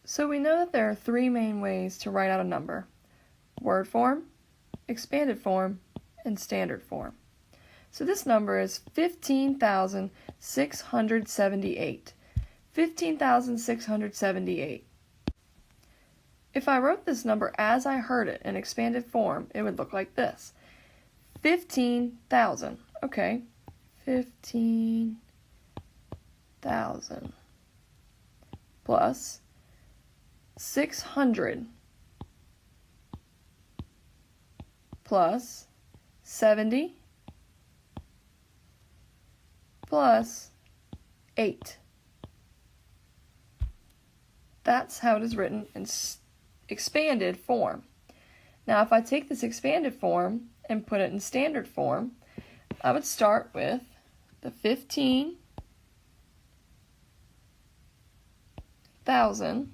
So we know that there are three main ways to write out a number: word form, expanded form, and standard form. So this number is 15,678. 15,678. If I wrote this number as I heard it in expanded form, it would look like this. 15,000. Okay, 15,000 plus 600 plus 70 plus 8. That's how it is written in expanded form. Now, if I take this expanded form and put it in standard form, I would start with the 15,000,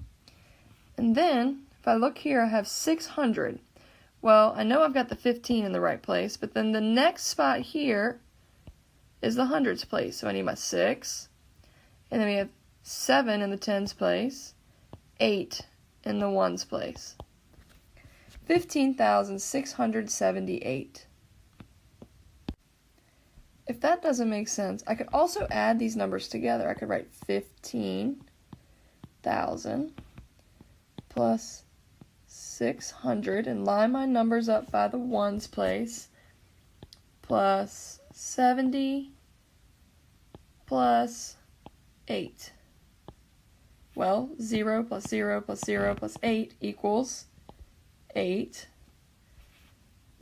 and then if I look here, I have 600. Well, I know I've got the 15 in the right place, but then the next spot here is the hundreds place, so I need my 6, and then we have 7 in the tens place, 8 in the ones place. 15,678. If that doesn't make sense, I could also add these numbers together. I could write 15,000 plus 600 and line my numbers up by the ones place, plus 70 plus 8. Well, 0 plus 0 plus 0 plus 8 equals 8.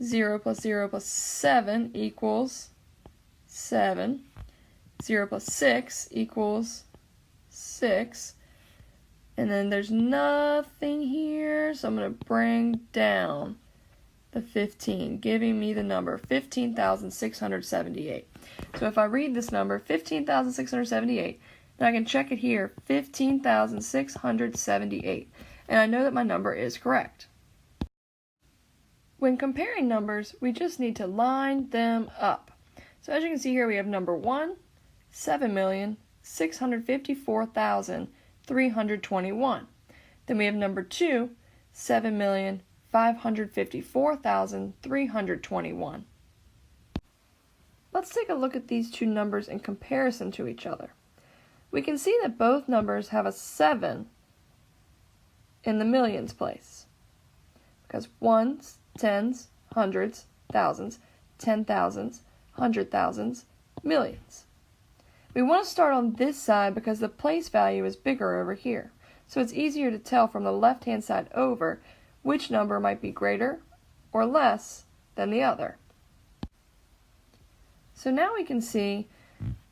0 plus 0 plus 7 equals 7. 0 plus 6 equals 6. And then there's nothing here, so I'm going to bring down the 15, giving me the number 15,678. So if I read this number, 15,678, then I can check it here, 15,678, and I know that my number is correct. When comparing numbers, we just need to line them up. So as you can see here, we have number 1, 7,654,321. Then we have number 2, 7,554,321. Let's take a look at these two numbers in comparison to each other. We can see that both numbers have a 7 in the millions place, because ones, tens, hundreds, thousands, 10,000s, 100,000s, millions. We want to start on this side because the place value is bigger over here, so it's easier to tell from the left-hand side over which number might be greater or less than the other. So now we can see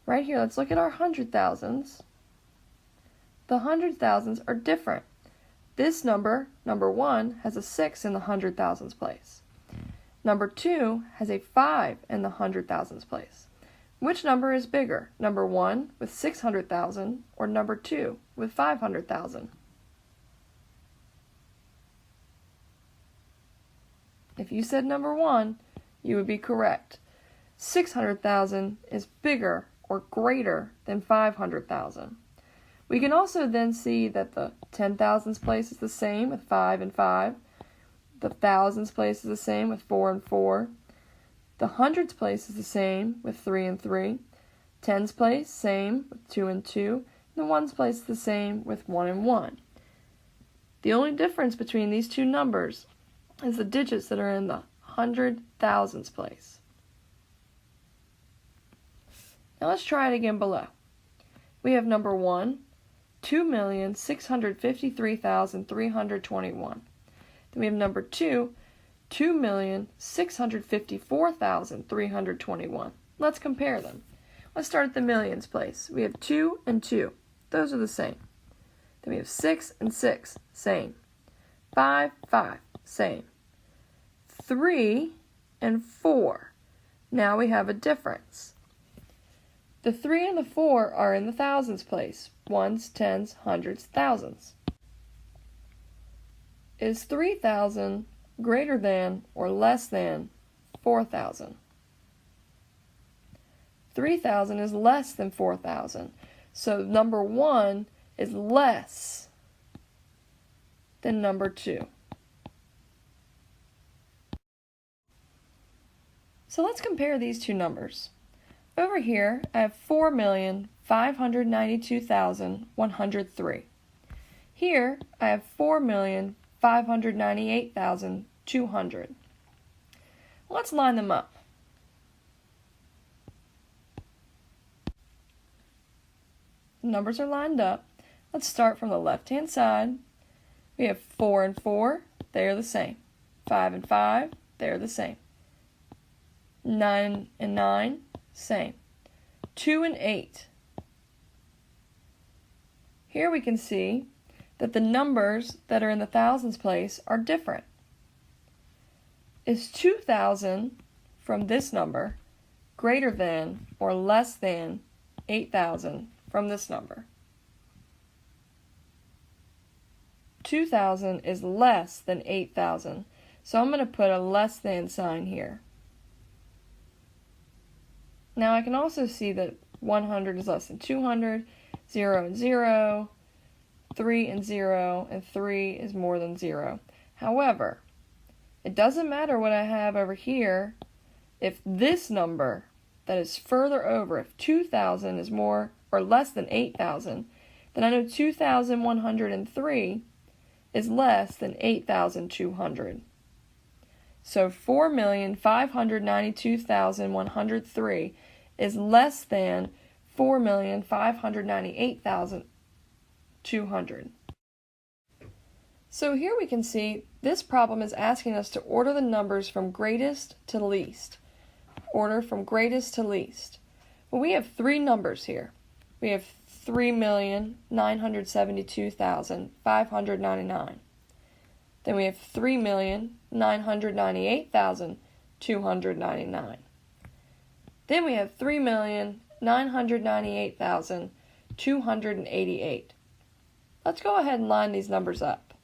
right here, let's look at our 100,000s. The 100,000s are different. This number, number 1, has a 6 in the 100,000s place. Number 2 has a 5 in the 100,000s place. Which number is bigger, number 1 with 600,000 or number 2 with 500,000? If you said number 1, you would be correct. 600,000 is bigger or greater than 500,000. We can also then see that the 10,000s place is the same with 5 and 5. The thousands place is the same with 4 and 4. The hundreds place is the same with 3 and 3. Tens place, same with 2 and 2. And the ones place is the same with 1 and 1. The only difference between these two numbers is the digits that are in the 100,000s place. Now let's try it again below. We have number 1, 2,653,321. Then we have number 2, 2,654,321. Let's compare them. Let's start at the millions place. We have 2 and 2. Those are the same. Then we have 6 and 6. Same. 5, 5. Same. 3 and 4. Now we have a difference. The 3 and the 4 are in the thousands place. Ones, tens, hundreds, thousands. Is 3,000 greater than or less than 4,000? 3,000 is less than 4,000. So number 1 is less than number 2. So let's compare these two numbers. Over here, I have 4,592,103. Here, I have 4,598,200. Let's line them up. The numbers are lined up. Let's start from the left-hand side. We have 4 and 4, they are the same. 5 and 5, they are the same. 9 and 9, same. 2 and 8. Here we can see that the numbers that are in the thousands place are different. Is 2,000 from this number greater than or less than 8,000 from this number? 2,000 is less than 8,000, so I'm going to put a less than sign here. Now I can also see that 100 is less than 200, 0 and 0, 3 and 0, and 3 is more than 0. However, it doesn't matter what I have over here. If this number that is further over, if 2,000 is more or less than 8,000, then I know 2,103 is less than 8,200. So 4,592,103 is less than 4,598,200. So here we can see this problem is asking us to order the numbers from greatest to least. Order from greatest to least. Well, we have three numbers here. We have 3,972,599. Then we have 3,998,299. Then we have 3,998,288. Let's go ahead and line these numbers up.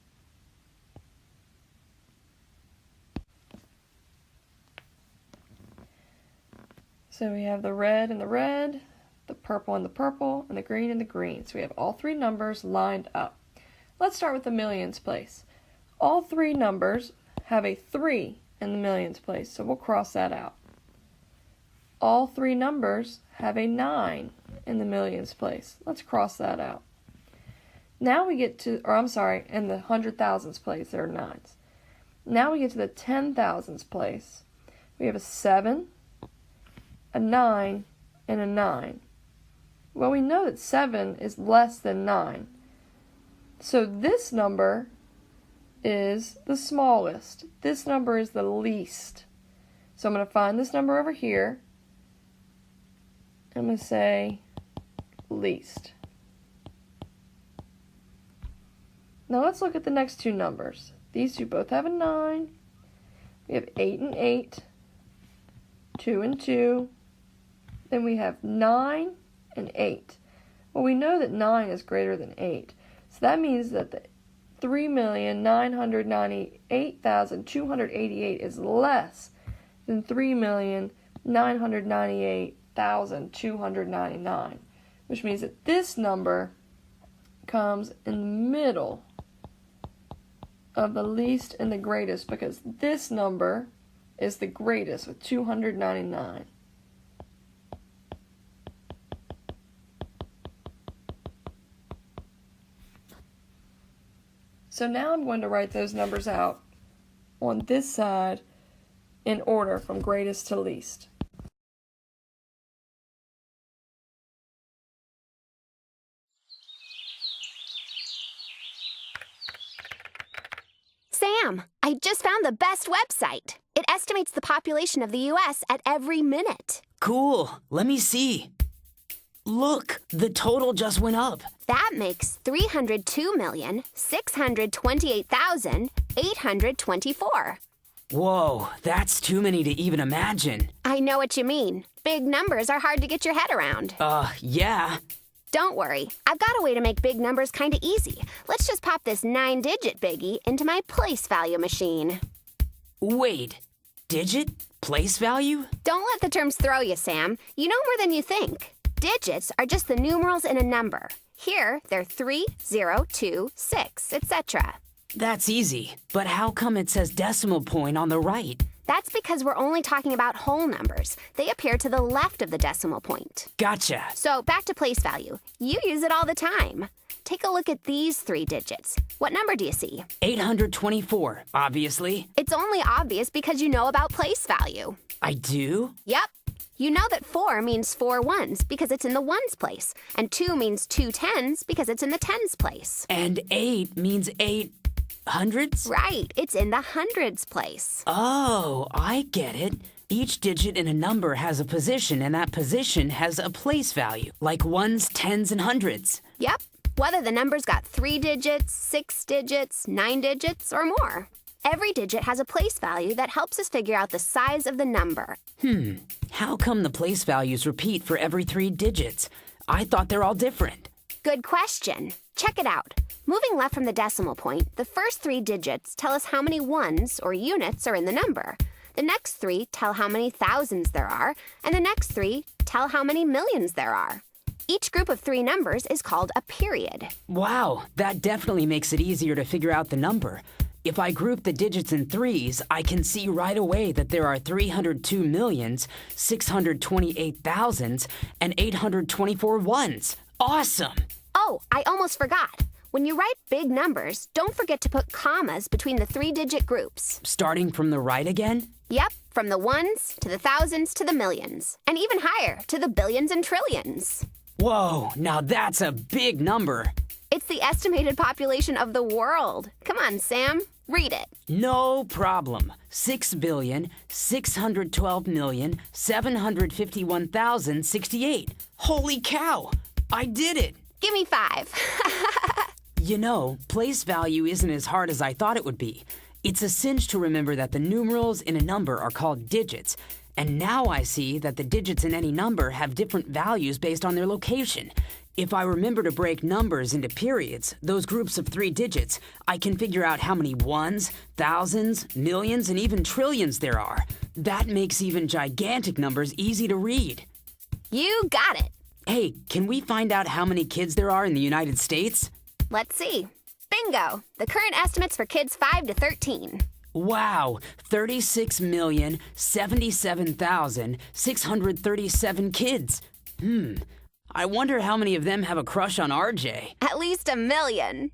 So we have the red and the red, the purple and the purple, and the green and the green. So we have all three numbers lined up. Let's start with the millions place. All three numbers have a 3 in the millions place, so we'll cross that out. All three numbers have a 9 in the millions place. Let's cross that out. Now we get to, in the hundred thousands place, there are 9s. Now we get to the 10,000s place. We have a 7, a 9, and a 9. Well, we know that 7 is less than 9. So this number is the smallest. This number is the least. So I'm going to find this number over here. I'm going to say least. Now let's look at the next two numbers. These two both have a 9. We have 8 and 8, 2 and 2. Then we have 9 and 8. Well, we know that 9 is greater than 8. So that means that the 3,998,288 is less than 3,998,299, which means that this number comes in the middle of the least and the greatest, because this number is the greatest with 299. So now I'm going to write those numbers out on this side in order from greatest to least. Sam, I just found the best website. It estimates the population of the U.S. at every minute. Cool. Let me see. Look, the total just went up. That makes 302,628,824. Whoa, that's too many to even imagine. I know what you mean. Big numbers are hard to get your head around. Yeah. Don't worry. I've got a way to make big numbers kind of easy. Let's just pop this 9-digit biggie into my place value machine. Wait, digit? Place value? Don't let the terms throw you, Sam. You know more than you think. Digits are just the numerals in a number. Here, they're 3, 0, 2, 6, etc. That's easy, but how come it says decimal point on the right? That's because we're only talking about whole numbers. They appear to the left of the decimal point. Gotcha. So back to place value. You use it all the time. Take a look at these 3 digits. What number do you see? 824, obviously. It's only obvious because you know about place value. I do? Yep. You know that 4 means 4 ones because it's in the ones place, and 2 means 2 tens because it's in the tens place. And 8 means 8 hundreds? Right, it's in the hundreds place. Oh, I get it. Each digit in a number has a position, and that position has a place value, like ones, tens, and hundreds. Yep, whether the number's got 3 digits, 6 digits, 9 digits, or more. Every digit has a place value that helps us figure out the size of the number. How come the place values repeat for every 3 digits? I thought they're all different. Good question. Check it out. Moving left from the decimal point, the first 3 digits tell us how many ones, or units, are in the number. The next 3 tell how many thousands there are, and the next 3 tell how many millions there are. Each group of 3 numbers is called a period. Wow, that definitely makes it easier to figure out the number. If I group the digits in threes, I can see right away that there are 302,628,000 and 824 ones. Awesome! Oh, I almost forgot. When you write big numbers, don't forget to put commas between the 3-digit groups. Starting from the right again? Yep, from the ones to the thousands to the millions, and even higher to the billions and trillions. Whoa, now that's a big number. It's the estimated population of the world. Come on, Sam, read it. No problem. 6,612,751,068. Holy cow! I did it! Give me 5. You know, place value isn't as hard as I thought it would be. It's a cinch to remember that the numerals in a number are called digits. And now I see that the digits in any number have different values based on their location. If I remember to break numbers into periods, those groups of 3 digits, I can figure out how many ones, thousands, millions, and even trillions there are. That makes even gigantic numbers easy to read. You got it. Hey, can we find out how many kids there are in the United States? Let's see. Bingo! The current estimates for kids 5 to 13. Wow, 36,077,637 kids. I wonder how many of them have a crush on RJ. At least 1 million.